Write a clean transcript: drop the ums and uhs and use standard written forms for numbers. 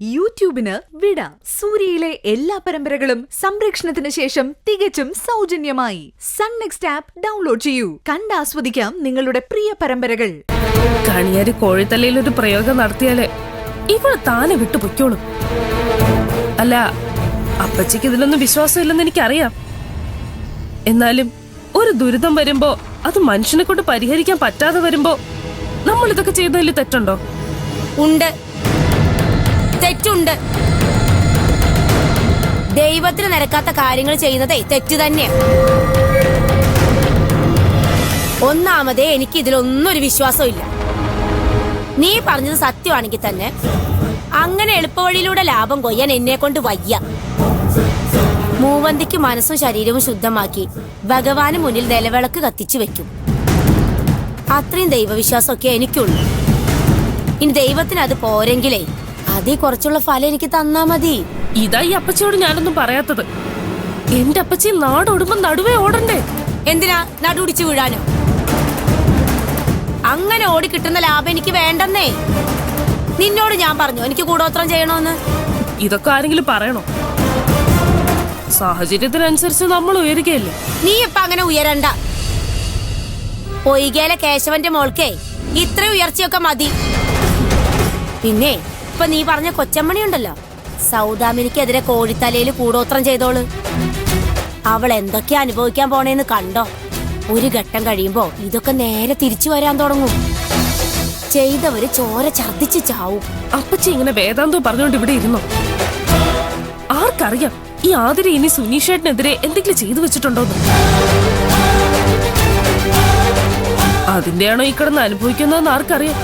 യൂട്യൂബിന് വിട. സൂര്യയിലെ എല്ലാ പരമ്പരകളും സംരക്ഷണത്തിന് ശേഷം തികച്ചും സൗജന്യമായി സൺ നെക്സ്റ്റ് ആപ്പ് ഡൗൺലോഡ് ചെയ്യൂ. കണ്ടാസ്വദിക്കാം നിങ്ങളുടെ പ്രിയ പരമ്പരകൾ. കണിയാരി കോഴിത്തലയിൽ ഒരു പ്രയോഗം നടത്തിയാലേ ഇവള് താനെ വിട്ടു പൊയ്ക്കോളും. അല്ല, അപ്പച്ചിക്ക് ഇതിലൊന്നും വിശ്വാസമില്ലെന്ന് എനിക്കറിയാം. എന്നാലും ഒരു ദുരിതം വരുമ്പോ അത് മനുഷ്യനെ കൊണ്ട് പരിഹരിക്കാൻ പറ്റാതെ വരുമ്പോ നമ്മൾ ഇതൊക്കെ ചെയ്തതിൽ തെറ്റുണ്ടോ? ഉണ്ട്, തെറ്റുണ്ട്. ദൈവത്തിന് നിരക്കാത്ത കാര്യങ്ങൾ ചെയ്യുന്നതേ തെറ്റ് തന്നെയാ. ഒന്നാമതേ എനിക്ക് ഇതിലൊന്നും ഒരു വിശ്വാസമില്ല. നീ പറഞ്ഞത് സത്യമാണെങ്കിൽ തന്നെ അങ്ങനെ എളുപ്പവഴിയിലൂടെ ലാഭം കൊയ്യാൻ എന്നെ കൊണ്ട് വയ്യ. മൂവന്തിക്ക് മനസ്സും ശരീരവും ശുദ്ധമാക്കി ഭഗവാന് മുന്നിൽ നിലവിളക്ക് കത്തിച്ചു വെക്കും. അത്രയും ദൈവവിശ്വാസമൊക്കെ എനിക്കുള്ളൂ. ഇനി ദൈവത്തിന് അത് പോരെങ്കിലേ അതേ കുറച്ചുള്ള ഫലം എനിക്ക് തന്നാ മതി. ഇതാ ഈ അപ്പച്ചിയോട് ഞാനൊന്നും പറയാത്തത്. എന്റെ അപ്പച്ചി നാടോടുമ്പോ നടുവേ ഓടണ്ടേ? എന്തിനാ നടുപിടിച്ചു വീഴാനോ? അങ്ങനെ ഓടി കിട്ടുന്ന ലാഭം എനിക്ക് വേണ്ടെന്നേ. നിന്നോട് ഞാൻ പറഞ്ഞു എനിക്ക് കൂടോത്രം ചെയ്യണോന്ന്. ഇതൊക്കെ ആരെങ്കിലും പറയണോ? സാഹചര്യത്തിനനുസരിച്ച് നമ്മൾ ഉയരുകയല്ലേ. നീ ഇപ്പൊ അങ്ങനെ ഉയരണ്ട. പൊയ്കയിലെ കേശവന്റെ മോൾക്കേ ഇത്ര ഉയർച്ചയൊക്കെ മതി. പിന്നെ ഇപ്പൊ നീ പറഞ്ഞ കൊച്ചമ്മണി ഉണ്ടല്ലോ, സൗദാമിനിക്കെതിരെ കോഴിത്തലയിൽ കൂടോത്രം ചെയ്തോള്. അവൾ എന്തൊക്കെയാ അനുഭവിക്കാൻ പോണേന്ന് കണ്ടോ? ഒരു ഘട്ടം കഴിയുമ്പോ ഇതൊക്കെ നേരെ തിരിച്ചു വരാൻ തുടങ്ങും. ചെയ്തവര് ചോര ഛർദിച്ച് ചാവും. അപ്പച്ചി ഇങ്ങനെ വേദാന്തം പറഞ്ഞുകൊണ്ട് ഇവിടെ ഇരുന്നോ? ആർക്കറിയാം ഈ ആതിര ഇനി സുനീഷേട്ടനെതിരെ എന്തെങ്കിലും ചെയ്തു വെച്ചിട്ടുണ്ടോന്ന്. അതിന്റെയാണോ ഈ കിടന്ന് അനുഭവിക്കുന്നതെന്ന് ആർക്കറിയാം.